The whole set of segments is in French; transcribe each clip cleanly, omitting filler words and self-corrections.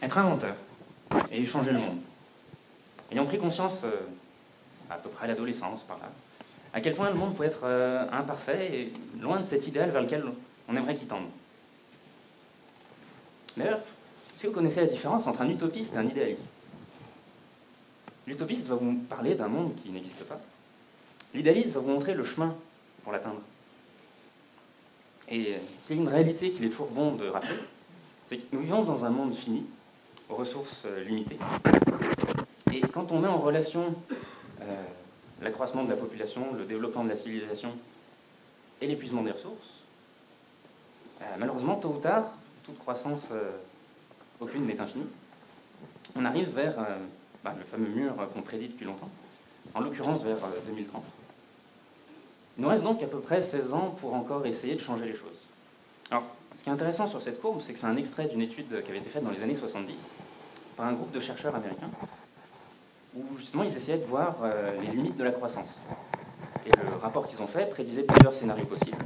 être inventeur et changer le monde. Ayant pris conscience, à peu près à l'adolescence, par là, à quel point le monde pouvait être imparfait et loin de cet idéal vers lequel on aimerait qu'il tende. D'ailleurs, est-ce que vous connaissez la différence entre un utopiste et un idéaliste? L'utopiste va vous parler d'un monde qui n'existe pas. L'idéaliste va vous montrer le chemin pour l'atteindre. Et s'il y a une réalité qu'il est toujours bon de rappeler, c'est que nous vivons dans un monde fini, aux ressources limitées. Et quand on met en relation l'accroissement de la population, le développement de la civilisation et l'épuisement des ressources, malheureusement, tôt ou tard, toute croissance, aucune n'est infinie, on arrive vers le fameux mur qu'on prédit depuis longtemps, en l'occurrence vers 2030. Il nous reste donc à peu près 16 ans pour encore essayer de changer les choses. Alors, ce qui est intéressant sur cette courbe, c'est que c'est un extrait d'une étude qui avait été faite dans les années 70 par un groupe de chercheurs américains, où justement ils essayaient de voir les limites de la croissance. Et le rapport qu'ils ont fait prédisait plusieurs scénarios possibles.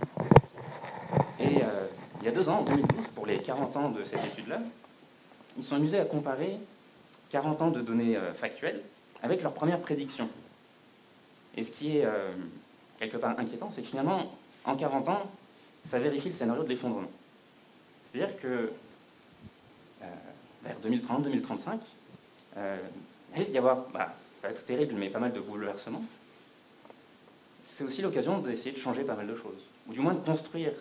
Et il y a 2 ans, en 2012, pour les 40 ans de cette étude-là, ils se sont amusés à comparer 40 ans de données factuelles avec leurs premières prédictions. Et ce qui est quelque part inquiétant, c'est que finalement, en 40 ans, ça vérifie le scénario de l'effondrement. C'est-à-dire que vers 2030-2035, il risque d'y avoir, ça va être terrible, mais pas mal de bouleversements. C'est aussi l'occasion d'essayer de changer pas mal de choses, ou du moins de construire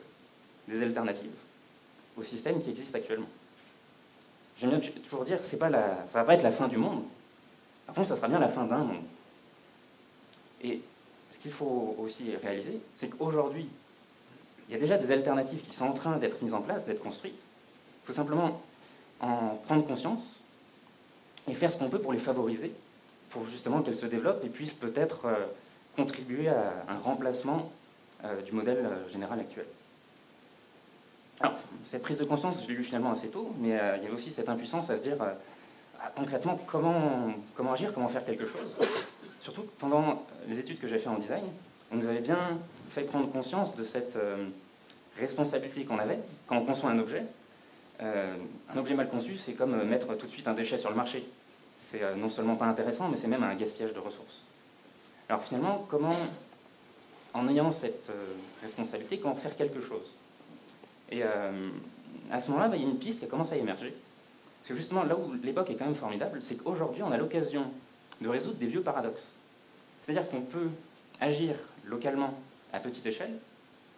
des alternatives au système qui existe actuellement. J'aime bien toujours dire, ça ne va pas être la fin du monde, par contre, ça sera bien la fin d'un monde. Et ce qu'il faut aussi réaliser, c'est qu'aujourd'hui, il y a déjà des alternatives qui sont en train d'être mises en place, d'être construites. Il faut simplement en prendre conscience et faire ce qu'on peut pour les favoriser, pour justement qu'elles se développent et puissent peut-être contribuer à un remplacement du modèle général actuel. Alors, cette prise de conscience, je l'ai eue finalement assez tôt, mais il y avait aussi cette impuissance à se dire concrètement comment agir, comment faire quelque chose. Surtout que pendant les études que j'ai faites en design, on nous avait bien fait prendre conscience de cette responsabilité qu'on avait quand on conçoit un objet. Un objet mal conçu, c'est comme mettre tout de suite un déchet sur le marché. C'est non seulement pas intéressant, mais c'est même un gaspillage de ressources. Alors finalement, comment, en ayant cette responsabilité, comment faire quelque chose? Et à ce moment-là, il y a une piste qui a commencé à émerger. Parce que justement, là où l'époque est quand même formidable, c'est qu'aujourd'hui, on a l'occasion de résoudre des vieux paradoxes. C'est-à-dire qu'on peut agir localement à petite échelle,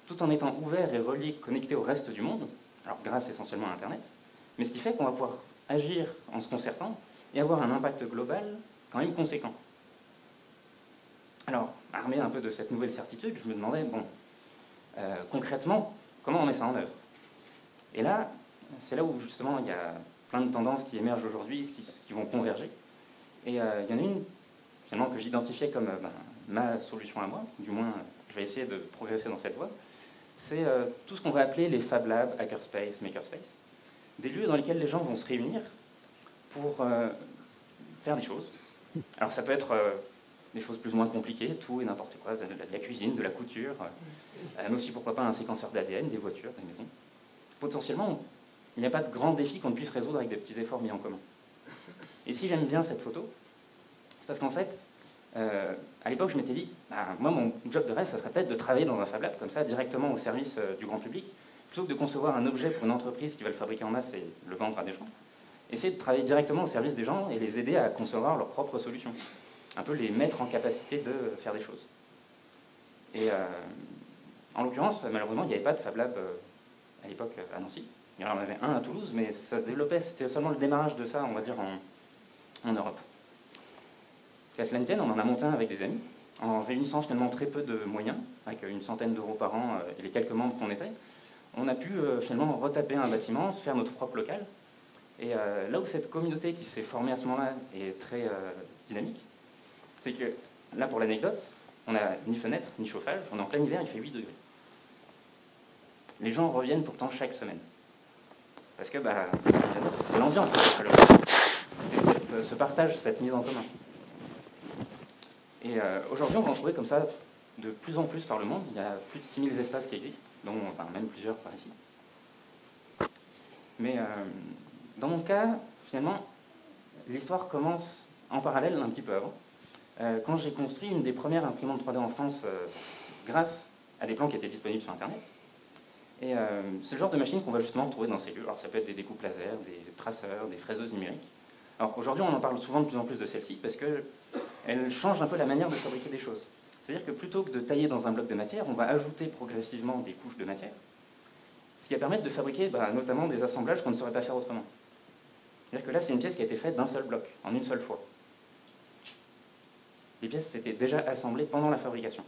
tout en étant ouvert et relié, connecté au reste du monde, alors grâce essentiellement à Internet, mais ce qui fait qu'on va pouvoir agir en se concertant et avoir un impact global quand même conséquent. Alors, armé un peu de cette nouvelle certitude, je me demandais, concrètement, comment on met ça en œuvre? Et là, c'est là où justement il y a plein de tendances qui émergent aujourd'hui, qui vont converger. Et il y en a une, finalement, que j'identifiais comme ma solution à moi, du moins je vais essayer de progresser dans cette voie, c'est tout ce qu'on va appeler les Fab Labs, Hackerspace, Makerspace, des lieux dans lesquels les gens vont se réunir pour faire des choses. Alors ça peut être des choses plus ou moins compliquées, tout et n'importe quoi, de la cuisine, de la couture, mais aussi pourquoi pas un séquenceur d'ADN, des voitures, des maisons. Potentiellement, il n'y a pas de grand défi qu'on ne puisse résoudre avec des petits efforts mis en commun. Et si j'aime bien cette photo, c'est parce qu'en fait, à l'époque, je m'étais dit, moi, mon job de rêve, ça serait peut-être de travailler dans un Fab Lab, comme ça, directement au service du grand public, plutôt que de concevoir un objet pour une entreprise qui va le fabriquer en masse et le vendre à des gens. Essayer de travailler directement au service des gens et les aider à concevoir leurs propres solutions. Un peu les mettre en capacité de faire des choses. Et en l'occurrence, malheureusement, il n'y avait pas de Fab Lab à l'époque à Nancy. Il y en avait un à Toulouse, mais ça se développait, c'était seulement le démarrage de ça, on va dire, en Europe. Qu'à cela ne tienne, on en a monté un avec des amis, en réunissant finalement très peu de moyens, avec une centaine d'euros par an et les quelques membres qu'on était. On a pu finalement retaper un bâtiment, se faire notre propre local. Et là où cette communauté qui s'est formée à ce moment-là est très dynamique, c'est que, là pour l'anecdote, on n'a ni fenêtre, ni chauffage, on est en plein hiver, il fait 8 degrés. Les gens reviennent pourtant chaque semaine. Parce que c'est l'ambiance, ce partage, cette mise en commun. Et aujourd'hui, on va en trouver comme ça de plus en plus par le monde. Il y a plus de 6000 espaces qui existent, dont même plusieurs par ici. Mais dans mon cas, finalement, l'histoire commence en parallèle, un petit peu avant, quand j'ai construit une des premières imprimantes 3D en France grâce à des plans qui étaient disponibles sur Internet. Et c'est le genre de machine qu'on va justement trouver dans ces lieux. Alors ça peut être des découpes laser, des traceurs, des fraiseuses numériques. Alors aujourd'hui, on en parle souvent de plus en plus de celles-ci parce qu'elles changent un peu la manière de fabriquer des choses. C'est-à-dire que plutôt que de tailler dans un bloc de matière, on va ajouter progressivement des couches de matière, ce qui va permettre de fabriquer notamment des assemblages qu'on ne saurait pas faire autrement. C'est-à-dire que là, c'est une pièce qui a été faite d'un seul bloc, en une seule fois. Les pièces s'étaient déjà assemblées pendant la fabrication.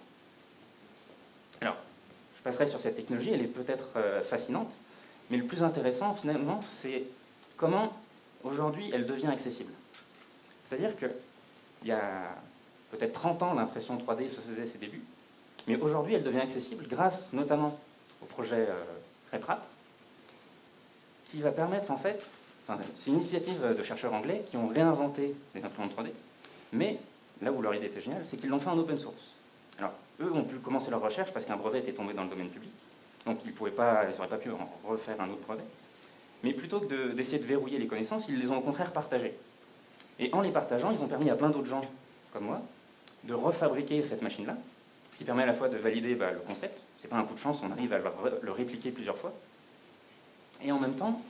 Alors, je passerai sur cette technologie, elle est peut-être fascinante, mais le plus intéressant, finalement, c'est comment, aujourd'hui, elle devient accessible. C'est-à-dire qu'il y a peut-être 30 ans, l'impression 3D se faisait ses débuts, mais aujourd'hui, elle devient accessible grâce notamment au projet RepRap, qui va permettre, en fait, c'est une initiative de chercheurs anglais qui ont réinventé les imprimantes 3D, mais là où leur idée était géniale, c'est qu'ils l'ont fait en open source. Alors, eux ont pu commencer leur recherche parce qu'un brevet était tombé dans le domaine public, donc ils n'auraient pas pu en refaire un autre brevet. Mais plutôt que d'essayer de verrouiller les connaissances, ils les ont au contraire partagées. Et en les partageant, ils ont permis à plein d'autres gens, comme moi, de refabriquer cette machine-là, ce qui permet à la fois de valider le concept, c'est pas un coup de chance, on arrive à le répliquer plusieurs fois, et en même temps,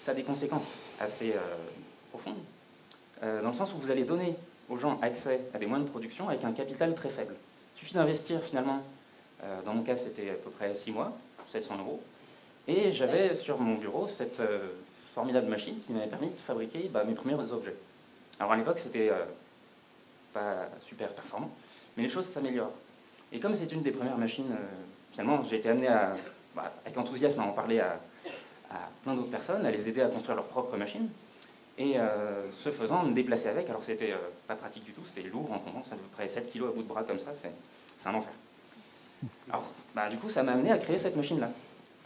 ça a des conséquences assez profondes, dans le sens où vous allez donner aux gens accès à des moyens de production avec un capital très faible. Il suffit d'investir finalement, dans mon cas c'était à peu près 6 mois, 700 €, et j'avais sur mon bureau cette formidable machine qui m'avait permis de fabriquer mes premiers objets. Alors à l'époque c'était pas super performant, mais les choses s'améliorent. Et comme c'est une des premières machines, finalement j'ai été amené avec enthousiasme à en parler à plein d'autres personnes, à les aider à construire leur propre machine. Et ce faisant, me déplacer avec, alors c'était pas pratique du tout, c'était lourd, encombrant, ça à peu près 7 kg à bout de bras comme ça, c'est un enfer. Alors, du coup, ça m'a amené à créer cette machine-là,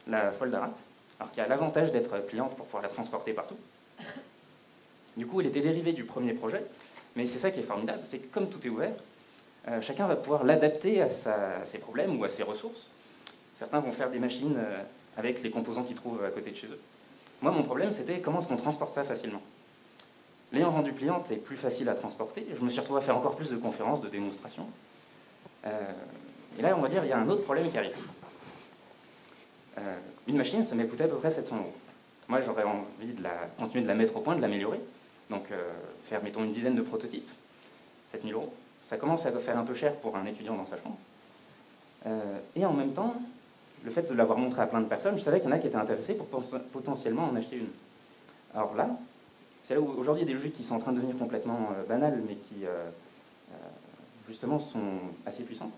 la Foldarap, alors qui a l'avantage d'être pliante pour pouvoir la transporter partout. Du coup, elle était dérivée du premier projet, mais c'est ça qui est formidable, c'est que comme tout est ouvert, chacun va pouvoir l'adapter à ses problèmes ou à ses ressources. Certains vont faire des machines avec les composants qu'ils trouvent à côté de chez eux. Moi, mon problème, c'était comment est-ce qu'on transporte ça facilement. L'ayant rendu pliante et plus facile à transporter, je me suis retrouvé à faire encore plus de conférences, de démonstrations. Et là, on va dire, il y a un autre problème qui arrive. Une machine, ça m'est coûté à peu près 700 €. Moi, j'aurais envie de continuer de la mettre au point, de l'améliorer. Donc, faire, mettons, une dizaine de prototypes, 7 000 €. Ça commence à faire un peu cher pour un étudiant dans sa chambre. Et en même temps, le fait de l'avoir montré à plein de personnes, je savais qu'il y en a qui étaient intéressés pour potentiellement en acheter une. Alors là, c'est là où aujourd'hui il y a des logiques qui sont en train de devenir complètement banales, mais qui justement sont assez puissantes.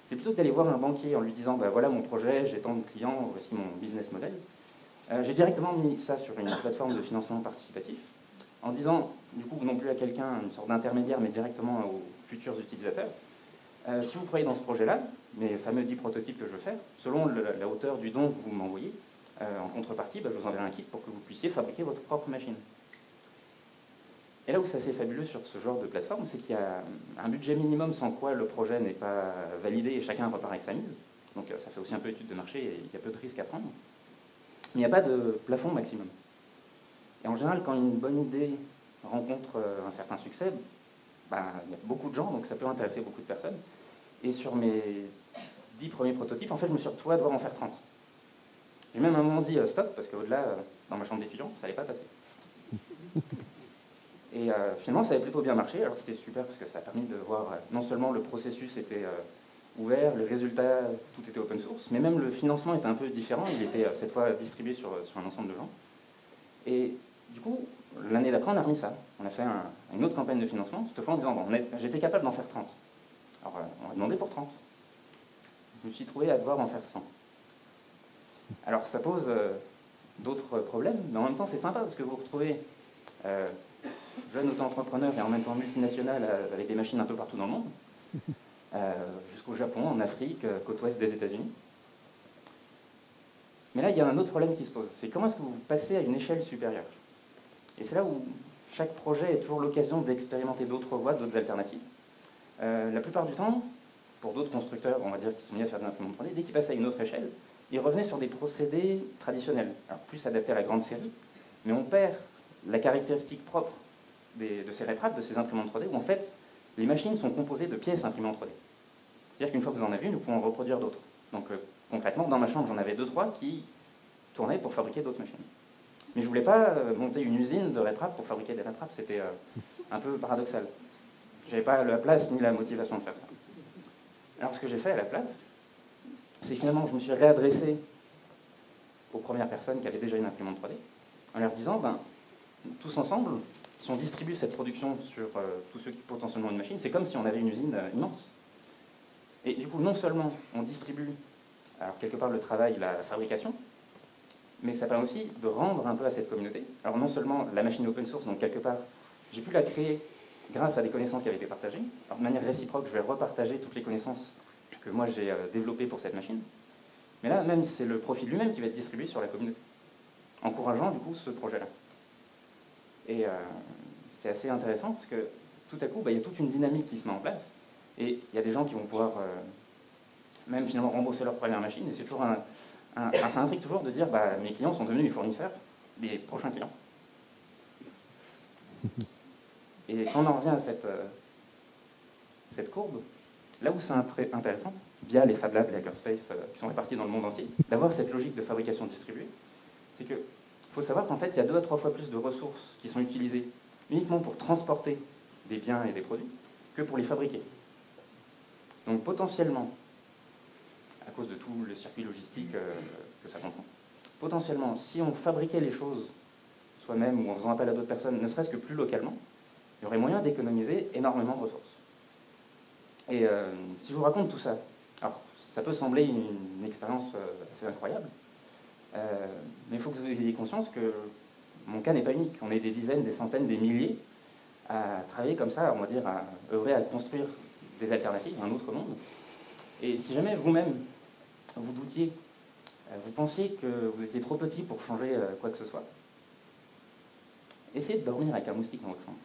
C'est plutôt que d'aller voir un banquier en lui disant voilà mon projet, j'ai tant de clients, voici mon business model. J'ai directement mis ça sur une plateforme de financement participatif, en disant du coup non plus à quelqu'un, une sorte d'intermédiaire, mais directement aux futurs utilisateurs. Si vous croyez dans ce projet-là, mes fameux 10 prototypes que je veux faire, selon la hauteur du don que vous m'envoyez, en contrepartie, je vous enverrai un kit pour que vous puissiez fabriquer votre propre machine. Et là où c'est assez fabuleux sur ce genre de plateforme, c'est qu'il y a un budget minimum sans quoi le projet n'est pas validé et chacun repart avec sa mise. Donc ça fait aussi un peu étude de marché et il y a peu de risques à prendre. Mais il n'y a pas de plafond maximum. Et en général, quand une bonne idée rencontre un certain succès, il y a beaucoup de gens, donc ça peut intéresser beaucoup de personnes. Et sur mes 10 premiers prototypes, en fait, je me suis retrouvé à devoir en faire 30. J'ai même à un moment dit stop, parce qu'au-delà, dans ma chambre d'étudiant, ça n'allait pas passer. Et finalement, ça avait plutôt bien marché. Alors c'était super, parce que ça a permis de voir non seulement le processus était ouvert, les résultats, tout était open source, mais même le financement était un peu différent. Il était cette fois distribué sur un ensemble de gens. Et du coup, l'année d'après, on a remis ça. On a fait une autre campagne de financement, cette fois en disant j'étais capable d'en faire 30. Alors on a demandé pour 30. Je me suis trouvé à devoir en faire 100. Alors ça pose d'autres problèmes, mais en même temps c'est sympa parce que vous vous retrouvez jeune auto-entrepreneur et en même temps multinational avec des machines un peu partout dans le monde, jusqu'au Japon, en Afrique, côte ouest des États-Unis. Mais là il y a un autre problème qui se pose, c'est comment est-ce que vous passez à une échelle supérieure. Et c'est là où chaque projet est toujours l'occasion d'expérimenter d'autres voies, d'autres alternatives. La plupart du temps, pour d'autres constructeurs, on va dire, qui sont mis à faire de l'imprimante 3D, dès qu'ils passaient à une autre échelle, ils revenaient sur des procédés traditionnels, alors plus adaptés à la grande série, mais on perd la caractéristique propre de ces RepRap, de ces imprimantes 3D, où en fait, les machines sont composées de pièces imprimées en 3D. C'est-à-dire qu'une fois que vous en avez une, vous pouvez en reproduire d'autres. Donc concrètement, dans ma chambre, j'en avais 2-3 qui tournaient pour fabriquer d'autres machines. Mais je ne voulais pas monter une usine de RepRap pour fabriquer des RepRap, c'était un peu paradoxal. Je n'avais pas la place ni la motivation de faire ça. Alors ce que j'ai fait à la place, c'est finalement je me suis réadressé aux premières personnes qui avaient déjà une imprimante 3D, en leur disant, ben, tous ensemble, si on distribue cette production sur tous ceux qui ont potentiellement une machine, c'est comme si on avait une usine immense. Et du coup, non seulement on distribue, alors quelque part le travail, la fabrication, mais ça permet aussi de rendre un peu à cette communauté. Alors non seulement la machine open source, donc quelque part, j'ai pu la créer grâce à des connaissances qui avaient été partagées. Alors, de manière réciproque, je vais repartager toutes les connaissances que moi j'ai développées pour cette machine. Mais là, même, c'est le profit lui-même qui va être distribué sur la communauté, encourageant du coup ce projet-là. Et c'est assez intéressant parce que tout à coup, il y a toute une dynamique qui se met en place. Et il y a des gens qui vont pouvoir même finalement rembourser leur première machine. Et c'est toujours ça intrigue toujours de dire mes clients sont devenus mes fournisseurs, des prochains clients. Et quand on en revient à cette courbe, là où c'est intéressant, via les Fab Labs, les hackerspaces qui sont répartis dans le monde entier, d'avoir cette logique de fabrication distribuée, c'est qu'il faut savoir qu'en fait, il y a 2 à 3 fois plus de ressources qui sont utilisées uniquement pour transporter des biens et des produits que pour les fabriquer. Donc potentiellement, à cause de tout le circuit logistique que ça comprend, potentiellement, si on fabriquait les choses soi-même ou en faisant appel à d'autres personnes, ne serait-ce que plus localement, il y aurait moyen d'économiser énormément de ressources. Et si je vous raconte tout ça, alors ça peut sembler une expérience assez incroyable, mais il faut que vous ayez conscience que mon cas n'est pas unique. On est des dizaines, des centaines, des milliers à travailler comme ça, on va dire, à œuvrer à construire des alternatives, un autre monde. Et si jamais vous-même, vous doutiez, vous pensiez que vous étiez trop petit pour changer quoi que ce soit, essayez de dormir avec un moustique dans votre chambre.